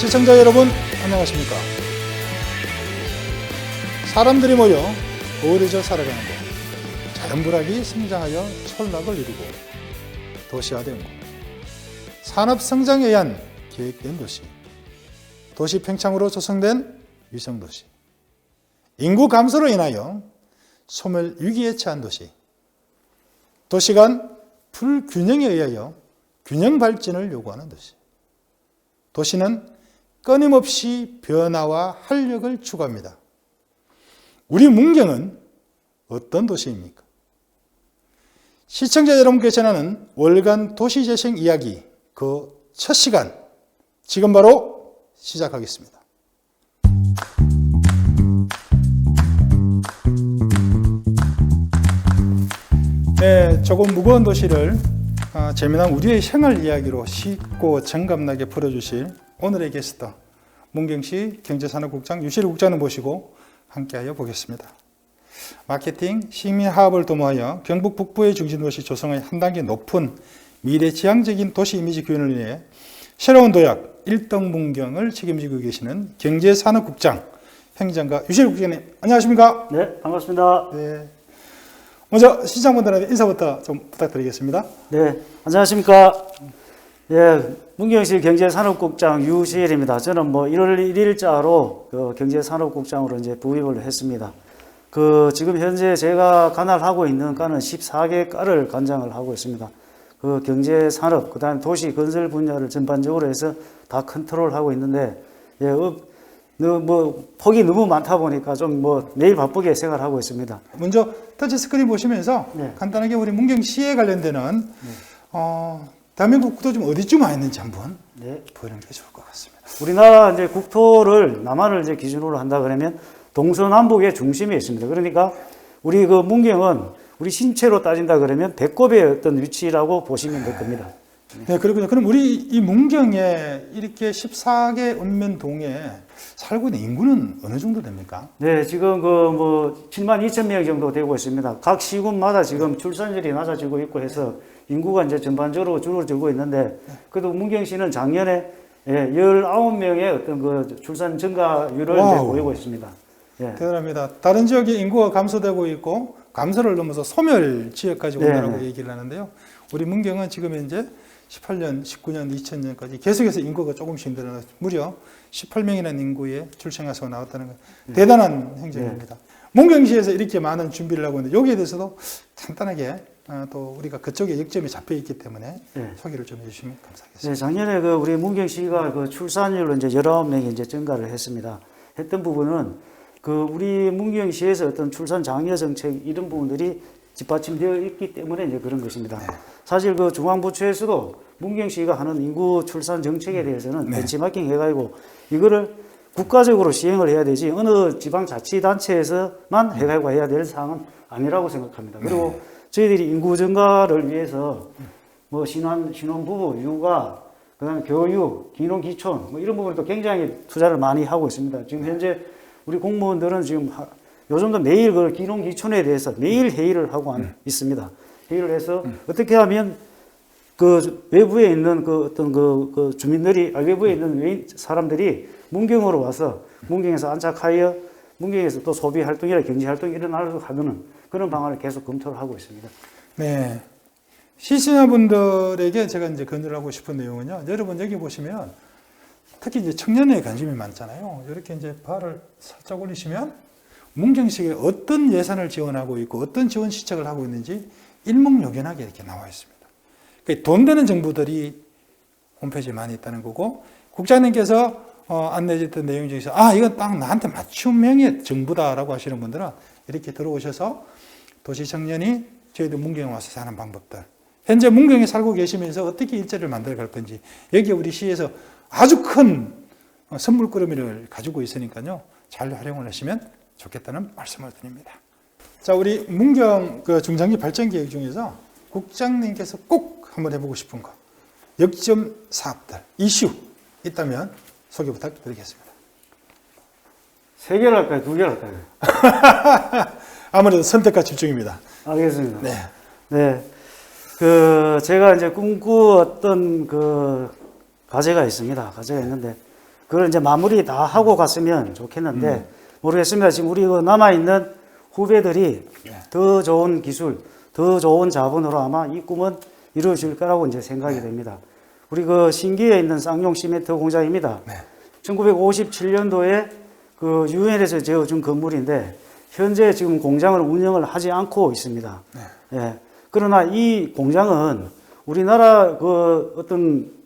시청자 여러분, 안녕하십니까? 사람들이 모여 어우러져 살아가는 곳, 자연불악이 성장하여 촌락을 이루고 도시화된 곳, 산업성장에 의한 계획된 도시, 도시 팽창으로 조성된 위성도시, 인구 감소로 인하여 소멸 위기에 처한 도시, 도시 간 불균형에 의하여 균형 발전을 요구하는 도시, 도시는 끊임없이 변화와 활력을 추구합니다. 우리 문경은 어떤 도시입니까? 시청자 여러분께 전하는 월간 도시재생 이야기 그 첫 시간, 지금 바로 시작하겠습니다. 네, 조금 무거운 도시를 재미난 우리의 생활 이야기로 쉽고 정감나게 풀어주실 오늘의 게스트, 문경시 경제산업국장 유시일 국장을 모시고 함께하여 보겠습니다. 마케팅, 시민화합을 도모하여 경북 북부의 중심도시 조성의 한 단계 높은 미래지향적인 도시 이미지 구현을 위해 새로운 도약 1등 문경을 책임지고 계시는 경제산업국장 행정가 유시일 국장님, 안녕하십니까? 네, 반갑습니다. 네. 먼저 시청자분들한테 인사부터 좀 부탁드리겠습니다. 네, 안녕하십니까? 예, 문경시 경제산업국장 유시일입니다. 저는 1월 1일자로 경제산업국장으로 이제 부임을 했습니다. 지금 현재 제가 관할하고 있는 과는 14개 과를 관장을 하고 있습니다. 경제산업, 그다음에 도시 건설 분야를 전반적으로 해서 다 컨트롤하고 있는데, 예, 폭이 너무 많다 보니까 좀 매일 바쁘게 생활하고 있습니다. 먼저 터치 스크린 보시면서 네. 간단하게 우리 문경시에 관련되는 대한민국 국토 좀 어디쯤 와 있는지 한번 네. 보이는 게 좋을 것 같습니다. 우리나라 이제 국토를 남한을 이제 기준으로 한다 그러면 동서남북의 중심에 있습니다. 그러니까 우리 문경은 우리 신체로 따진다 그러면 배꼽의 어떤 위치라고 보시면 될 겁니다. 네, 그렇군요. 그럼 우리 이 문경에 이렇게 14개 읍면동에 살고 있는 인구는 어느 정도 됩니까? 네, 지금 7만 2천 명 정도 되고 있습니다. 각 시군마다 지금 출산율이 낮아지고 있고 해서 인구가 이제 전반적으로 줄어들고 있는데, 그래도 문경시는 작년에 19명의 어떤 출산 증가율을 이제 보이고 있습니다. 예. 대단합니다. 다른 지역의 인구가 감소되고 있고 감소를 넘어서 소멸 지역까지 온다고 네. 얘기를 하는데요. 우리 문경은 지금 현재 18년, 19년, 2000년까지 계속해서 인구가 조금씩 늘어나서 무려 18명이라는 인구의 출생아수가 나왔다는 건 대단한 행적입니다. 문경시에서 이렇게 많은 준비를 하고 있는데 여기에 대해서도 간단하게 또 우리가 그쪽에 역점이 잡혀 있기 때문에 소개를 좀 해주시면 감사하겠습니다. 네, 작년에 우리 문경시가 출산율로 이제 19명이 이제 증가를 했습니다. 했던 부분은 우리 문경시에서 어떤 출산 장려 정책 이런 부분들이 뒷받침되어 있기 때문에 이제 그런 것입니다. 네. 사실 중앙부처에서도 문경시가 하는 인구 출산 정책에 대해서는 벤치마킹 해가지고 이거를 국가적으로 시행을 해야 되지 어느 지방자치단체에서만 해가지고 해야 될 사항은 아니라고 생각합니다. 그리고 저희들이 인구 증가를 위해서 신혼부부, 육아, 그다음에 교육, 기농기촌 이런 부분도 굉장히 투자를 많이 하고 있습니다. 지금 현재 우리 공무원들은 지금 요즘도 매일 기농기촌에 대해서 매일 회의를 하고 있습니다. 회의를 해서 어떻게 하면 외부에 있는 주민들이, 외부에 있는 사람들이 문경으로 와서 문경에서 안착하여 문경에서 또 소비 활동이나 경제 활동이 일어나려고 하는 그런 방안을 계속 검토를 하고 있습니다. 네. 시청자분들에게 제가 이제 건의를 하고 싶은 내용은요. 여러분 여기 보시면 특히 이제 청년에 관심이 많잖아요. 이렇게 이제 발을 살짝 올리시면 문경시에 어떤 예산을 지원하고 있고 어떤 지원 시책을 하고 있는지 일목요연하게 이렇게 나와 있습니다. 그러니까 돈 되는 정보들이 홈페이지에 많이 있다는 거고, 국장님께서 안내해 줬던 내용 중에서 이건 딱 나한테 맞춤형의 정보다라고 하시는 분들은 이렇게 들어오셔서 도시 청년이 저희도 문경에 와서 사는 방법들, 현재 문경에 살고 계시면서 어떻게 일자리를 만들어 갈 건지, 여기에 우리 시에서 아주 큰 선물꾸러미를 가지고 있으니까요. 잘 활용을 하시면 좋겠다는 말씀을 드립니다. 자, 우리 문경 중장기 발전 계획 중에서 국장님께서 꼭 한번 해보고 싶은 거, 역점 사업들, 이슈 있다면 소개 부탁드리겠습니다. 3개를 할까요? 2개를 할까요? 아무래도 선택과 집중입니다. 알겠습니다. 네. 네. 제가 이제 꿈꾸었던 과제가 있습니다. 과제가 있는데, 그걸 이제 마무리 다 하고 갔으면 좋겠는데 모르겠습니다. 지금 우리 그 남아있는 후배들이 더 좋은 기술, 더 좋은 자본으로 아마 이 꿈은 이루어질 거라고 이제 생각이 됩니다. 우리 그 신기에 있는 쌍용 시멘트 공장입니다. 1957년도에 그 유엔에서 지어준 건물인데 현재 지금 공장을 운영을 하지 않고 있습니다. 예. 그러나 이 공장은 우리나라 그 어떤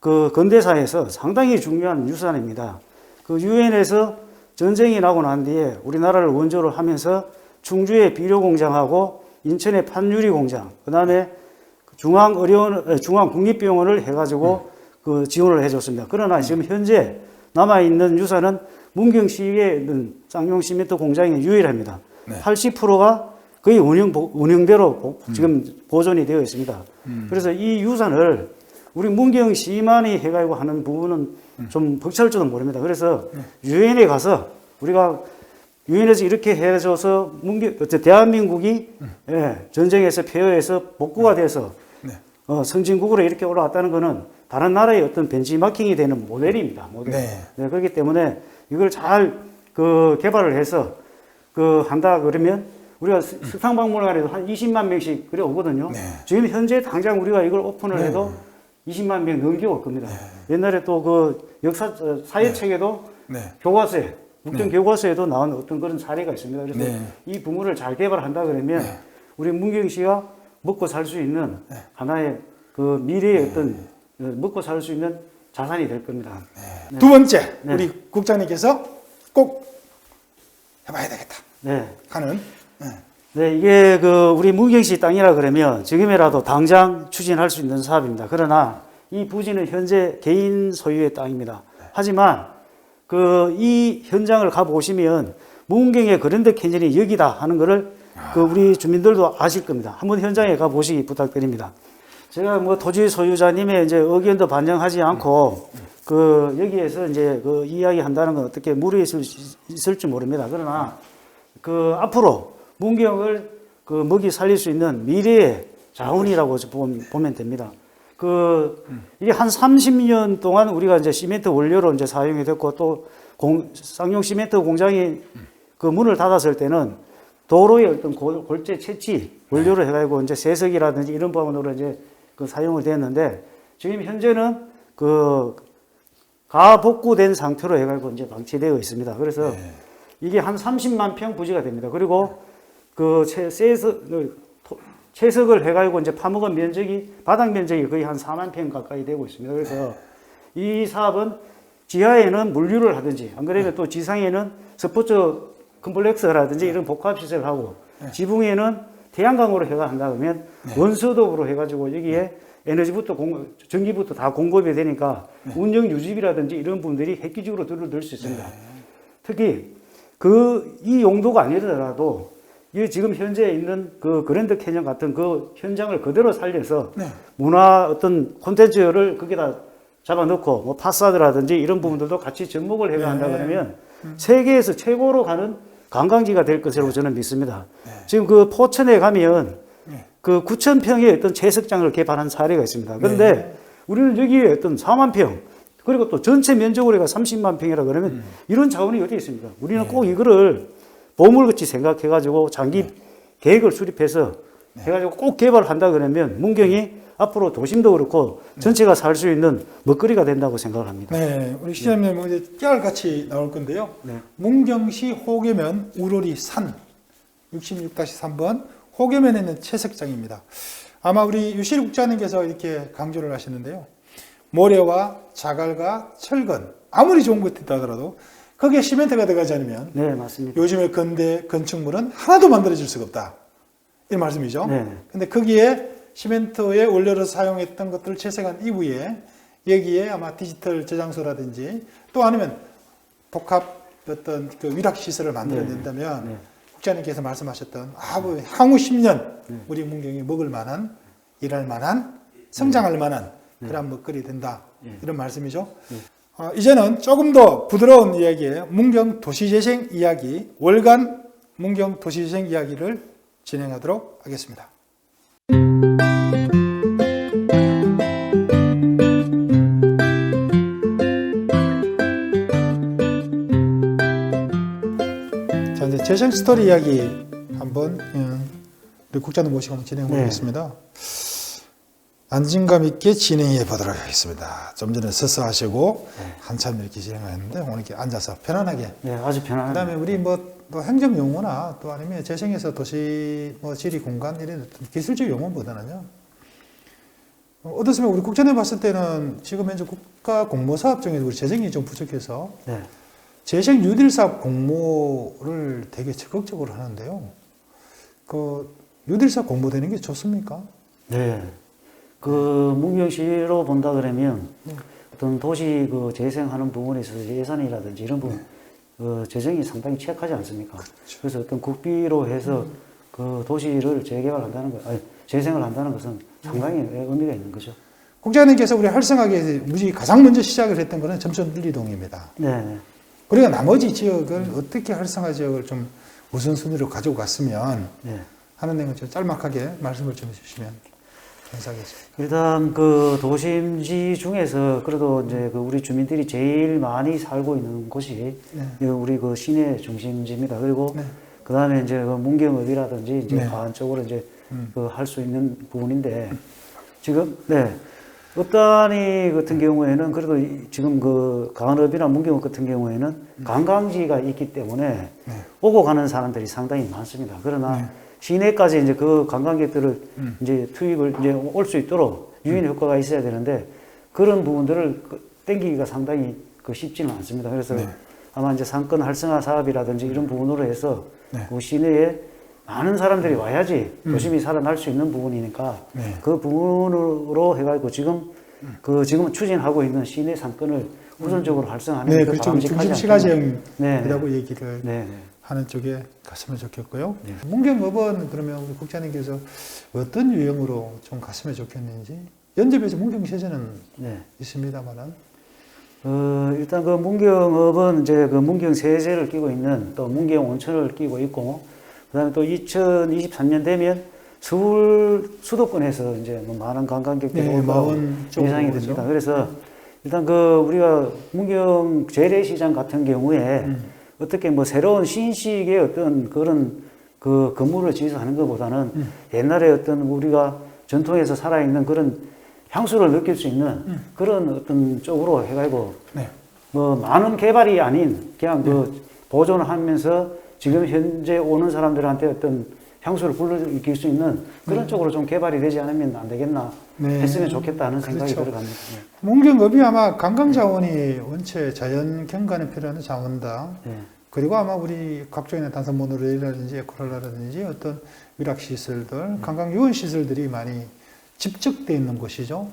그 근대사에서 상당히 중요한 유산입니다. 그 유엔에서 전쟁이 나고 난 뒤에 우리나라를 원조로 하면서 충주의 비료 공장하고 인천의 판유리 공장, 그 다음에 중앙국립병원을 해가지고 그 지원을 해줬습니다. 그러나 지금 현재 남아있는 유산은 문경시에 있는 쌍용 시멘트 공장이 유일합니다. 80%가 거의 운영대로 지금 보존이 되어 있습니다. 그래서 이 유산을 우리 문경시만이 해가지고 하는 부분은 좀 벅찰지도 모릅니다. 그래서 유엔에 가서 우리가 유엔에서 이렇게 해줘서 대한민국이 전쟁에서 폐허해서 복구가 돼서 선진국으로 이렇게 올라왔다는 것은 다른 나라의 어떤 벤치마킹이 되는 모델입니다. 모델. 네, 그렇기 때문에 이걸 잘 그 개발을 해서 그 한다 그러면 우리가 석상박물관에도 한 20만 명씩 그래 오거든요. 지금 현재 당장 우리가 이걸 오픈을 해도 20만 명 넘게 올 겁니다. 옛날에 또 그 역사 사회책에도 교과서에 국정 교과서에도 나온 어떤 그런 사례가 있습니다. 그래서 이 부분을 잘 개발한다 그러면 우리 문경시가 먹고 살 수 있는 하나의 그 미래의 어떤 먹고 살 수 있는 자산이 될 겁니다. 두 번째, 우리 국장님께서 꼭 해봐야 되겠다 하는. 네, 이게 그 우리 문경시 땅이라 그러면 지금이라도 당장 추진할 수 있는 사업입니다. 그러나 이 부지는 현재 개인 소유의 땅입니다. 하지만 그 이 현장을 가보시면 문경의 그랜드 캐년이 여기다 하는 거를 그 우리 주민들도 아실 겁니다. 한번 현장에 가보시기 부탁드립니다. 제가 뭐 토지 소유자님의 이제 의견도 반영하지 않고 그 여기에서 이제 그 이야기 한다는 건 어떻게 무리에 있을지 모릅니다. 그러나 그 앞으로 문경을 그 먹이 살릴 수 있는 미래의 자원이라고 보면 됩니다. 그 이게 한 30년 동안 우리가 이제 시멘트 원료로 이제 사용이 됐고 또 쌍용 시멘트 공장이 그 문을 닫았을 때는 도로의 어떤 골재 채취 원료로 해가지고 이제 세석이라든지 이런 부분으로 이제 그 사용을 됐는데 지금 현재는 그 가복구된 상태로 해가지고 이제 방치되어 있습니다. 그래서 이게 한 30만 평 부지가 됩니다. 그리고 그 채석을 해가지고 이제 파먹은 면적이 바닥 면적이 거의 한 4만 평 가까이 되고 있습니다. 그래서 이 사업은 지하에는 물류를 하든지 안 그러면 또 지상에는 스포츠 컴플렉스라든지 이런 복합시설을 하고 지붕에는 태양광으로 해가 한다 그러면 원수도로 해가지고 여기에 에너지부터 전기부터 다 공급이 되니까 운영 유지비라든지 이런 부분들이 획기적으로 들을 수 있습니다. 특히 이 용도가 아니더라도 이 지금 현재 있는 그 그랜드 캐년 같은 그 현장을 그대로 살려서 문화 어떤 콘텐츠를 거기다 잡아넣고 뭐 파사드라든지 이런 부분들도 같이 접목을 해야 한다 그러면 세계에서 최고로 가는 관광지가 될 것이라고 저는 믿습니다. 지금 그 포천에 가면 그 9,000평의 어떤 채석장을 개발한 사례가 있습니다. 그런데 우리는 여기에 어떤 4만 평 그리고 또 전체 면적으로 해가 30만 평이라 그러면 이런 자원이 어디 있습니까? 우리는 꼭 이거를 보물같이 생각해가지고 장기 계획을 수립해서 해가지고 꼭 개발을 한다 그러면 문경이 앞으로 도심도 그렇고 전체가 살 수 있는 먹거리가 된다고 생각을 합니다. 네, 우리 시장님 이제 깨알같이 나올 건데요. 문경시 호계면 우러리 산 66-3번 호계면에 있는 채석장입니다. 아마 우리 유실 국장님께서 이렇게 강조를 하시는데요. 모래와 자갈과 철근 아무리 좋은 것이다 하더라도 거기에 시멘트가 들어가지 않으면 네, 맞습니다. 요즘의 근대 건축물은 하나도 만들어질 수가 없다. 이 말씀이죠. 근데 거기에 시멘트의 원료로 사용했던 것들을 채색한 이후에 여기에 아마 디지털 저장소라든지 또 아니면 복합 어떤 그 위락 시설을 만들어낸다면 국장님께서 말씀하셨던 향후 10년 우리 문경이 먹을 만한 일할 만한 성장할 만한 그런 먹거리 된다 이런 말씀이죠. 이제는 조금 더 부드러운 이야기의 문경 도시재생 이야기 월간 문경 도시재생 이야기를 진행하도록 하겠습니다. 재생 스토리 이야기 한번 우리 국장님 모시고 한번 진행해 보겠습니다. 안진감 있게 진행해 보도록 하겠습니다. 좀 전에 서서 하시고 한참 이렇게 진행하였는데 오늘 이렇게 앉아서 편안하게. 네, 아주 편안하게. 그다음에 우리 뭐 또 행정 용어나 또 아니면 재생에서 도시 뭐 지리 공간 이런 어떤 기술적 용어보다는요. 어떻습니까? 우리 국장님 봤을 때는 지금 현재 국가 공모 사업 중에서 우리 재생이 좀 부족해서 네. 재생 뉴딜 사업 공모를 되게 적극적으로 하는데요. 그 뉴딜 사업 공모되는 게 좋습니까? 네. 그 문경시로 본다 그러면 어떤 도시 그 재생하는 부분에 있어서 예산이라든지 이런 부분 그 재정이 상당히 취약하지 않습니까? 그렇죠. 그래서 어떤 국비로 해서 그 도시를 재개발한다는 것, 아니, 재생을 한다는 것은 상당히 의미가 있는 거죠. 국장님께서 우리 활성화에 가장 먼저 시작을 했던 것은 점촌 1, 2동입니다. 네. 그리고 나머지 지역을 어떻게 활성화 지역을 좀 우선순위로 가지고 갔으면 네. 하는 내용을 좀 짤막하게 말씀을 좀 해주시면 감사하겠습니다. 일단 그 도심지 중에서 그래도 이제 그 우리 주민들이 제일 많이 살고 있는 곳이 네. 우리 그 시내 중심지입니다. 그리고 네. 그 다음에 이제 그 문경읍이라든지 이제 네. 과안 쪽으로 이제 그 할 수 있는 부분인데 지금 읍단위 같은 경우에는 그래도 지금 그 강원읍이나 문경읍 같은 경우에는 관광지가 있기 때문에 오고 가는 사람들이 상당히 많습니다. 그러나 시내까지 이제 그 관광객들을 이제 투입을 이제 올 수 있도록 유인 효과가 있어야 되는데 그런 부분들을 땡기기가 상당히 쉽지는 않습니다. 그래서 아마 이제 상권 활성화 사업이라든지 이런 부분으로 해서 그 시내에 많은 사람들이 와야지 도심이 살아날 수 있는 부분이니까 그 부분으로 해가지고 지금 추진하고 있는 시내 상권을 우선적으로 활성화하는 게 그렇죠. 바람직하지 중심 시가지형이라고 네. 얘기를 네. 하는 쪽에 갔으면 좋겠고요. 문경읍은 그러면 우리 국장님께서 어떤 유형으로 좀 갔으면 좋겠는지 연접에서 문경세제는 있습니다만은 일단 그 문경읍은 이제 그 문경세제를 끼고 있는 또 문경온천을 끼고 있고 그다음에 또 2023년 되면 서울 수도권에서 이제 뭐 많은 관광객들이 올 거라고 예상이 됩니다. 그래서 일단 그 우리가 문경 재래시장 같은 경우에 어떻게 뭐 새로운 신식의 어떤 그런 그 건물을 지어서 하는 것보다는 옛날에 어떤 우리가 전통에서 살아있는 그런 향수를 느낄 수 있는 그런 어떤 쪽으로 해가지고 뭐 많은 개발이 아닌 그냥 그 보존하면서 지금 현재 오는 사람들한테 어떤 향수를 불러일으킬 수 있는 그런 쪽으로 좀 개발이 되지 않으면 안 되겠나 했으면 좋겠다는 생각이 들어갑니다. 문경읍이 아마 관광자원이 원체 자연 경관에 필요한 자원다. 그리고 아마 우리 각종의 단선 모노레일이라든지 에코랄라라든지 어떤 위락시설들, 관광유원시설들이 많이 집적되어 있는 곳이죠.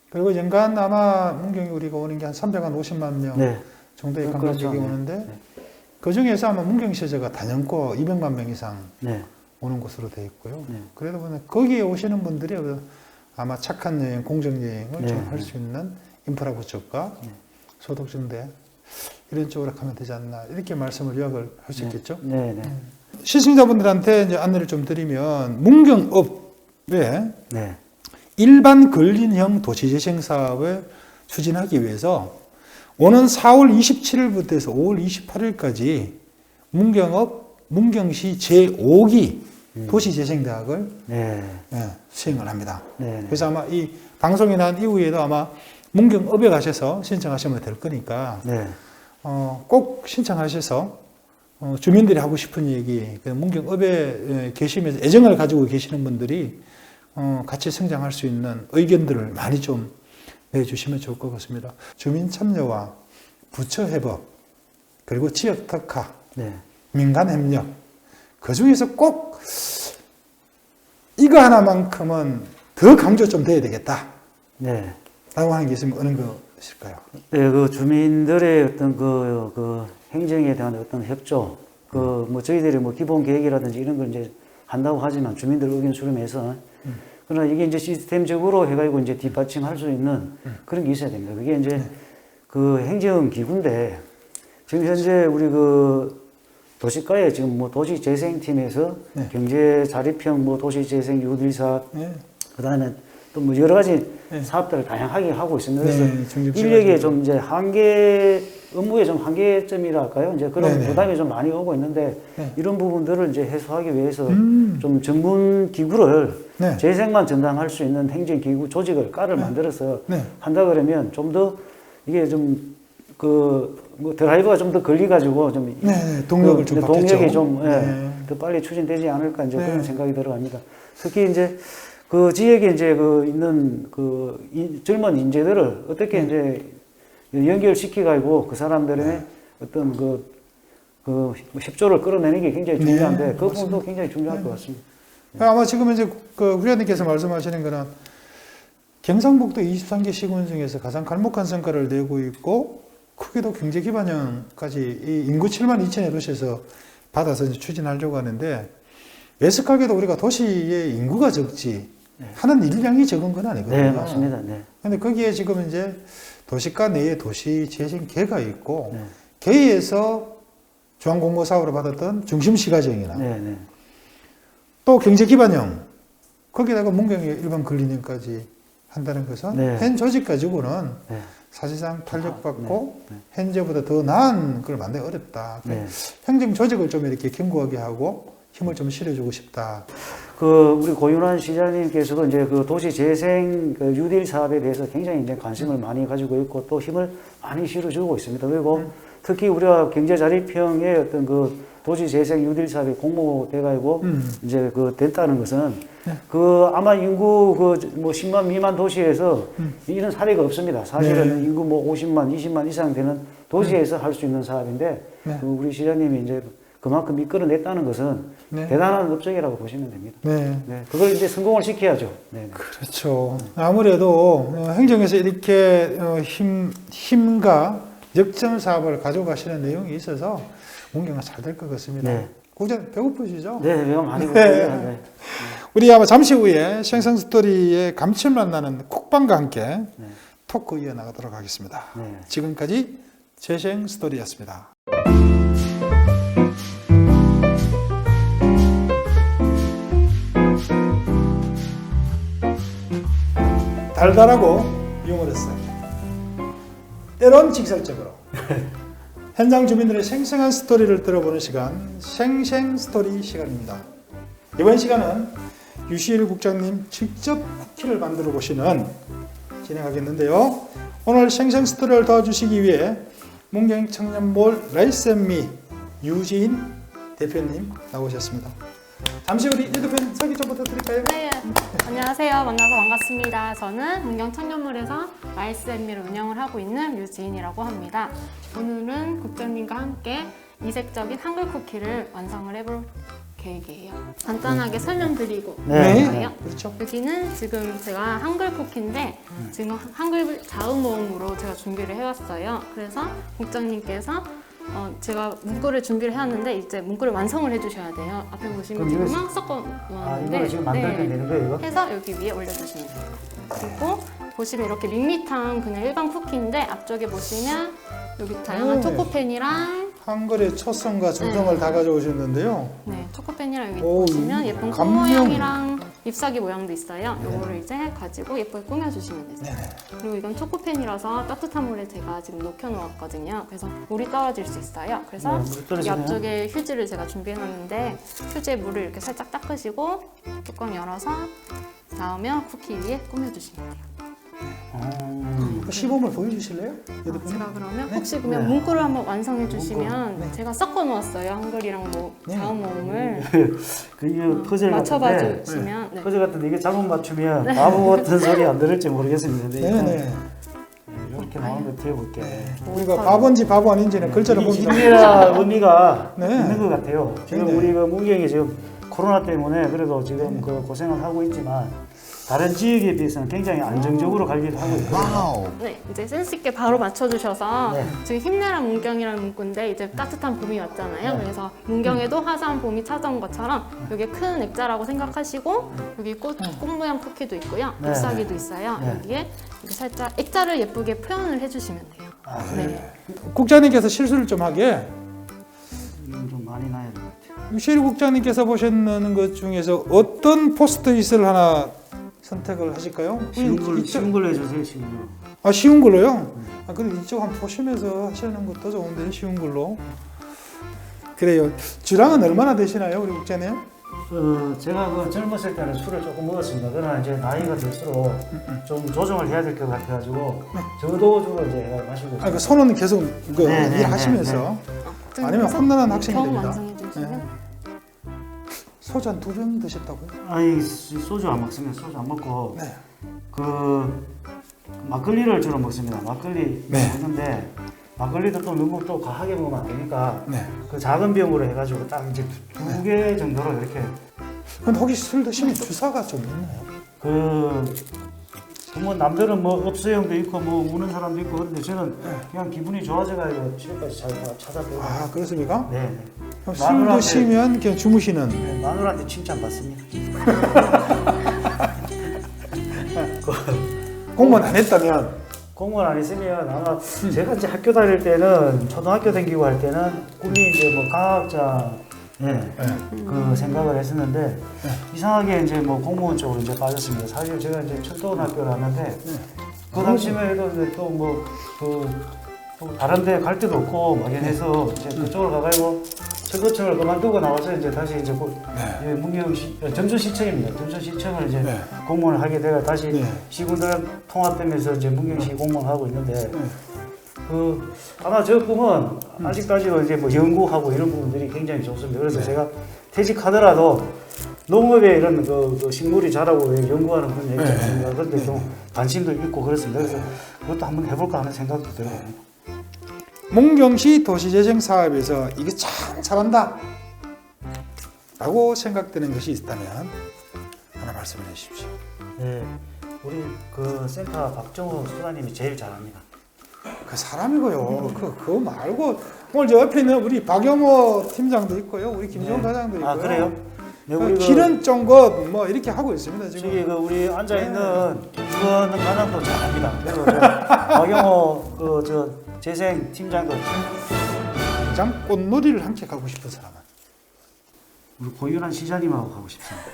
그리고 연간 아마 문경이 우리가 오는 게 한 350만 명 정도의 관광객이 오는데 그 중에서 아마 문경시제가 단연코 200만 명 이상 오는 곳으로 되어 있고요. 그러다 보니 거기에 오시는 분들이 아마 착한 여행, 공정 여행을 좀 할 수 있는 인프라 구축과 소득 증대 이런 쪽으로 가면 되지 않나 이렇게 말씀을 요약을 할 수 있겠죠. 시청자분들한테 이제 안내를 좀 드리면 문경읍에 일반 근린형 도시재생 사업을 추진하기 위해서 오는 4월 27일부터 해서 5월 28일까지 문경읍, 문경시 제5기 도시재생대학을 수행을 합니다. 그래서 아마 이 방송이 난 이후에도 아마 문경읍에 가셔서 신청하시면 될 거니까 꼭 신청하셔서 주민들이 하고 싶은 얘기, 문경읍에 계시면서 애정을 가지고 계시는 분들이 같이 성장할 수 있는 의견들을 많이 좀 내주시면 좋을 것 같습니다. 주민 참여와 부처 협업, 그리고 지역 특화, 민간 협력, 그 중에서 꼭 이거 하나만큼은 더 강조 좀 돼야 되겠다. 라고 하는 게 있으면 어느 것일까요? 그 주민들의 어떤 그 행정에 대한 어떤 협조, 뭐 저희들이 뭐 기본 계획이라든지 이런 걸 이제 한다고 하지만 주민들 의견 수렴해서 그러나 이게 이제 시스템적으로 해가지고 이제 뒷받침할 수 있는 그런 게 있어야 됩니다. 그게 이제 그 행정기구인데 지금 현재 우리 그 도시가에 지금 뭐 도시재생팀에서 경제자립형 뭐 도시재생 유딜 사업, 그 다음에 또 뭐 여러 가지 네. 사업들을 다양하게 하고 있습니다. 그래서 네, 중립 인력에 좀 이제 업무에 좀 한계점이랄까요? 이제 그런 네네. 부담이 좀 많이 오고 있는데 네. 이런 부분들을 이제 해소하기 위해서 좀 전문 기구를 네. 재생만 전담할 수 있는 행정기구 조직을 과를 만들어서 네. 한다 그러면 좀 더 이게 좀 뭐 드라이브가 좀 더 걸려가지고 좀 네, 동력을 좀 받겠죠. 동력이 좀 네. 더 빨리 추진되지 않을까 이제 네. 그런 생각이 들어갑니다. 특히 이제 그 지역에 이제 있는 젊은 인재들을 어떻게 이제 연결시켜 가지고 그 사람들의 어떤 협조를 끌어내는 게 굉장히 중요한데 네, 그 부분도 굉장히 중요할 것 같습니다. 아마 지금 이제 그 후배님께서 말씀하시는 거는 경상북도 23개 시군 중에서 가장 갈목한 성과를 내고 있고 크게도 경제 기반형까지 이 인구 7만 2천의 도시에서 받아서 이제 추진하려고 하는데 애석하게도 우리가 도시의 인구가 적지 하는 일량이 적은 건 아니거든요. 네, 맞습니다. 네. 근데 거기에 지금 이제 도시가 내에 도시 재생계가 있고 네. 계에서 중앙공모사업으로 받았던 중심시가정이나 네, 네. 또 경제기반형 거기다가 문경의 일반 근린형까지 한다는 것은 네. 현 조직 가지고는 네. 사실상 탄력받고 네. 현재보다 더 나은 걸 만들기 어렵다. 네. 행정 조직을 좀 이렇게 견고하게 하고 힘을 좀 실어주고 싶다. 우리 고윤환 시장님께서도 이제 도시 재생 뉴딜 사업에 대해서 굉장히 이제 관심을 많이 가지고 있고 또 힘을 많이 실어주고 있습니다. 그리고 특히 우리가 경제 자립형의 어떤 도시 재생 뉴딜 사업이 공모돼가지고 이제 됐다는 것은 아마 인구 뭐 10만 미만 도시에서 이런 사례가 없습니다. 사실은 인구 뭐 50만, 20만 이상 되는 도시에서 할 수 있는 사업인데 우리 시장님이 이제 그만큼 이끌어냈다는 것은 대단한 업적이라고 보시면 됩니다. 네. 네, 그걸 이제 성공을 시켜야죠. 네. 그렇죠. 아무래도 행정에서 이렇게 힘과 역점 사업을 가져가시는 내용이 있어서 문경은 잘 될 것 같습니다. 네. 국장 배고프시죠? 네, 내가 많이 보고요. 네. 우리 아마 잠시 후에 생생 스토리의 감칠맛 나는 쿡방과 함께 토크 이어나가도록 하겠습니다. 네. 지금까지 재생 스토리였습니다. 달달하고 유머러스하게 때론 직설적으로 현장 주민들의 생생한 스토리를 들어보는 시간 생생 스토리 시간입니다. 이번 시간은 유시일 국장님 직접 쿠키를 만들어 보시는 진행하겠는데요. 오늘 생생 스토리를 도와주시기 위해 문경 청년몰 라이스앤미 유지인 대표님 나오셨습니다. 잠시 우리 이 대표님 소개 좀 부탁드릴까요? 네, 안녕하세요. 만나서 반갑습니다. 저는 문경 청년몰에서 라이스앤미를 운영을 하고 있는 류지인이라고 합니다. 오늘은 국장님과 함께 이색적인 한글 쿠키를 완성을 해볼 계획이에요. 간단하게 설명드리고 네. 갈까요? 그렇죠. 여기는 지금 제가 한글 쿠키인데 지금 한글 자음 모음으로 제가 준비를 해왔어요. 그래서 국장님께서 제가 문구를 준비를 해왔는데 이제 문구를 완성을 해주셔야 돼요. 앞에 보시면 그럼 지금 막 섞어 놓았는데 이거 지금 만들면 되는 거예요, 이거? 해서 여기 위에 올려주시면 돼요. 그리고 보시면 이렇게 밋밋한 그냥 일반 쿠키인데 앞쪽에 보시면 여기 다양한 초코펜이랑 한글의 초성과 정성을 다 가져오셨는데요. 네, 초코펜이랑 여기 오, 보시면 예쁜 꽃 감명. 모양이랑 잎사귀 모양도 있어요. 요거를 이제 가지고 예쁘게 꾸며주시면 되세요. 그리고 이건 초코펜이라서 따뜻한 물에 제가 지금 녹여놓았거든요. 그래서 물이 떨어질 수 있어요. 그래서 네, 물이 이 떨어지네요. 앞쪽에 휴지를 제가 준비해놨는데 휴지에 물을 이렇게 살짝 닦으시고 뚜껑 열어서 나오면 쿠키 위에 꾸며주시면 돼요. 시범을 보여주실래요? 제가 그러면 혹시 그러면 문구를 한번 완성해 주시면 제가 섞어 놓았어요. 한글이랑 뭐 자음 모음을 그 퍼즐 맞춰봐 같은데 주시면 네. 퍼즐 같은데 이게 잘못 맞추면 바보 같은 소리 안 들을지 모르겠습니다. 근데 일단 네네. 이렇게 나오는 거 드려볼게요. 우리가 바본지 바보 아닌지는 글자를 이 보기 힘이라 의미가 네. 있는 것 같아요. 지금 네네. 우리가 문경이 지금 코로나 때문에 그래도 지금 고생을 하고 있지만 다른 지역에 비해서는 굉장히 안정적으로 관리를 하고 있거든요. 네, 이제 센스 있게 바로 맞춰주셔서 네. 지금 힘내라 문경이라는 문구인데 이제 따뜻한 봄이 왔잖아요. 그래서 문경에도 화사한 봄이 찾아온 것처럼 여기 큰 액자라고 생각하시고 여기 꽃 모양 쿠키도 있고요. 네. 잎사귀도 있어요. 네. 여기에 이렇게 살짝 액자를 예쁘게 표현을 해주시면 돼요. 네. 국장님께서 실수를 좀 하게 이건 좀 많이 나야 될 것 같아요. 유시일 국장님께서 보셨는 것 중에서 어떤 포스트잇을 하나 선택을 하실까요? 쉬운 걸로 해주세요. 쉬운 걸로. 아, 쉬운 걸로요? 아, 그럼 이쪽 한번 보시면서 하시는 것도 좋은데, 쉬운 걸로. 그래요. 주량은 얼마나 되시나요, 우리 국장님? 제가 그 젊었을 때는 술을 조금 먹었습니다. 그러나 이제 나이가 들수록 좀 조정을 해야 될 것 같아가지고 저도주로 이제 마시고 아, 그 손은 계속 그 네, 네, 일하시면서 아니면 혼란한 학생이 경험 됩니다. 완성해 주시면 소주 한 2병 드셨다고요? 아니 소주 안 먹습니다. 소주 안 먹고 네. 그 막걸리를 주로 먹습니다. 막걸리 네. 먹는데 막걸리도 또 너무 또 과하게 먹으면 안 되니까 네. 그 작은 병으로 해가지고 딱 이제 두 개 정도로 이렇게 근데 혹시 술 드시면 주사가 좀 있나요? 뭐 남들은 뭐 업소형도 있고 뭐 우는 사람도 있고 그런데 저는 그냥 기분이 좋아져가지고 집에까지 잘 찾아뵈고 아, 그렇습니까? 네. 그럼 술 드시면 그냥 주무시는. 네, 마누라한테 칭찬 받습니다. 공무원 안 했다면 공무원 안 했으면 아마 제가 이제 학교 다닐 때는 초등학교 다니고 할 때는 꿈이 이제 뭐 과학자 그 생각을 했었는데 이상하게 이제 뭐 공무원 쪽으로 이제 빠졌습니다. 사실 제가 이제 초등학교를 하는데 그 당시만 해도 또 뭐 또 다른 데 갈 데도 없고 막연해서 이제 그쪽으로 가가지고 저거청을 그만두고 나와서 이제 다시 이제 문경시 전주시청입니다. 전주시청을 이제 공무원을 하게 돼가 다시 시군들 통합되면서 이제 문경시 공무원 하고 있는데 그 아마 저 꿈은 아직까지도 이제 뭐 연구하고 이런 부분들이 굉장히 좋습니다. 그래서 제가 퇴직하더라도 농업에 이런 그 식물이 자라고 연구하는 그런 얘기가 있습니다. 그런데 좀 관심도 있고 그렇습니다. 그래서 그것도 한번 해볼까 하는 생각도 들어요. 문경시 도시재생 사업에서 이게 참 잘한다 라고 생각되는 것이 있다면 하나 말씀해 주십시오. 네, 우리 그 센터 박정호 수사님이 제일 잘합니다. 그 사람이고요. 그거 말고 오늘 저 옆에 있는 우리 박영호 팀장도 있고요. 우리 김종 과장도 있고요. 아 그래요? 네, 그 기름 쩐것 뭐 이렇게 하고 있습니다 지금. 저기 그 우리 앉아 있는 김수원 과장도 잘합니다. 그리고 저 박영호 그 저 재생 팀장도 가장 꽃놀이를 함께 가고 싶은 사람은 우리 고윤환 시장님하고 가고 싶습니다.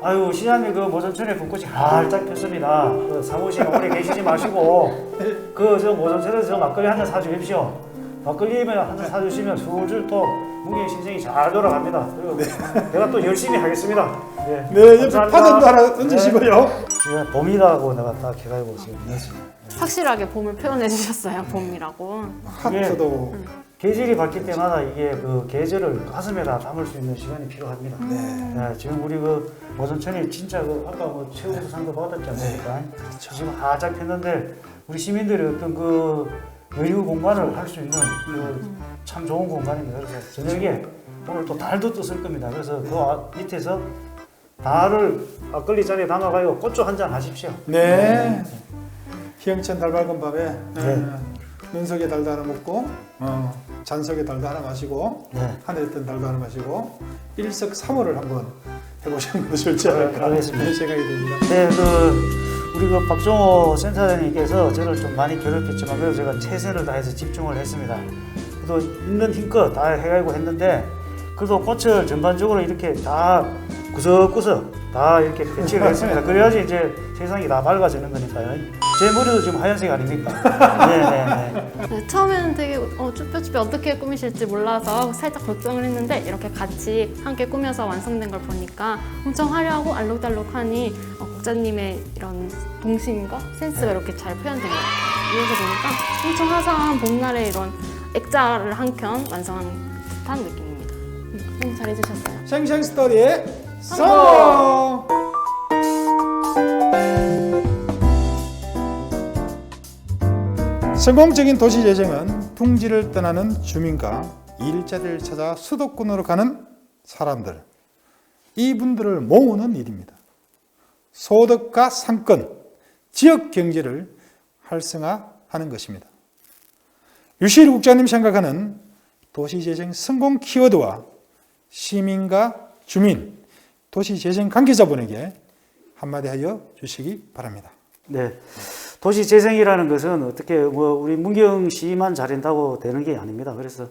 아유 시장님 그 모전천에 벚꽃이 활짝 폈습니다. 그 사무실에 오래 계시지 마시고 그 저 모전천에서 저 막걸리 한 잔 사주십시오. 막걸리면 한 잔 사주시면 술줄 또 문경 신생이 잘 돌아갑니다. 그리고 내가 또 열심히 하겠습니다. 네, 옆에 파전도 하나 얹으시고요. 제가 봄이라고 내가 딱 해가지고 지금 했습니다. 확실하게 봄을 표현해 주셨어요. 봄이라고. 하트도 계절이 바뀔 때마다 이게 그 계절을 가슴에다 담을 수 있는 시간이 필요합니다. 네, 지금 우리 그 모전천이 진짜 그 아까 뭐 최우수상도 받았지 않습니까? 그렇죠. 지금 활짝 폈는데 우리 시민들이 어떤 그 여유 공간을 할 수 있는 그 참 좋은 공간입니다. 그래서 저녁에 오늘 또 달도 떴을 겁니다. 그래서 그 밑에서 달을 막걸리 잔에 담아가지고 꽃주 한 잔 하십시오. 네. 희영천 달 밝은 밤에 네. 눈속에 달도 하나 먹고 잔속에 달도 하나 마시고 하늘에 뜬 달도 하나 마시고 일석삼호를 한번 해보시는 것이 좋지 않을까 하는 생각이 듭니다. 네, 우리 그 박종호 센터장님께서 저를 좀 많이 괴롭혔지만 그래서 제가 최선을 다해서 집중을 했습니다. 그래도 있는 힘껏 다 해가지고 했는데 그래도 꽃을 전반적으로 이렇게 다 구석구석 다 이렇게 배치를 했습니다. 그래야지 이제 세상이 다 밝아지는 거니까요. 제 머리도 지금 하얀색 아닙니까? 네, 처음에는 되게 쭈뼛쭈뼛 어떻게 꾸미실지 몰라서 살짝 걱정을 했는데 이렇게 같이 함께 꾸며서 완성된 걸 보니까 엄청 화려하고 알록달록하니 국장님의 이런 동심과 센스가 이렇게 잘 표현된 것 같아요. 이어서 보니까 엄청 화사한 봄날의 이런 액자를 한 켠 완성한 듯한 느낌입니다. 너무 잘해주셨어요. 생생 스토리의 성공! 성공적인 도시 재생은 둥지를 떠나는 주민과 일자리를 찾아 수도권으로 가는 사람들, 이분들을 모으는 일입니다. 소득과 상권, 지역 경제를 활성화하는 것입니다. 유시일 국장님 생각하는 도시재생 성공 키워드와 시민과 주민, 도시재생 관계자분에게 한마디 하여 주시기 바랍니다. 네. 도시 재생이라는 것은 어떻게 뭐 우리 문경시만 잘한다고 되는 게 아닙니다. 그래서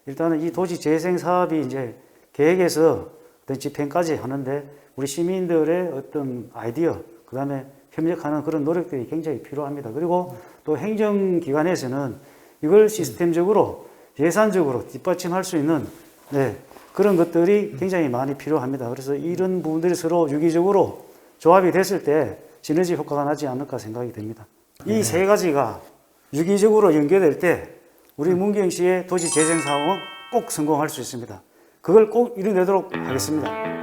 일단은 이 도시 재생 사업이 이제 계획에서 어떤 집행까지 하는데 우리 시민들의 어떤 아이디어, 그 다음에 협력하는 그런 노력들이 굉장히 필요합니다. 그리고 또 행정기관에서는 이걸 시스템적으로 예산적으로 뒷받침할 수 있는 그런 것들이 굉장히 많이 필요합니다. 그래서 이런 부분들이 서로 유기적으로 조합이 됐을 때 시너지 효과가 나지 않을까 생각이 됩니다. 이 세 가지가 유기적으로 연계될 때 우리 문경시의 도시 재생 사업은 꼭 성공할 수 있습니다. 그걸 꼭 이뤄내도록 하겠습니다.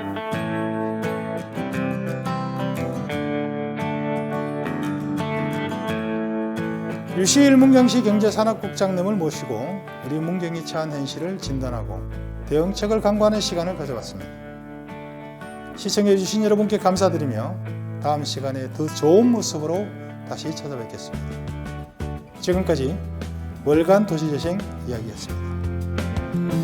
유시일 문경시 경제산업국장님을 모시고 우리 문경이 처한 현실을 진단하고 대응책을 강구하는 시간을 가져봤습니다. 시청해 주신 여러분께 감사드리며 다음 시간에 더 좋은 모습으로 다시 찾아뵙겠습니다. 지금까지 월간 도시재생 이야기였습니다.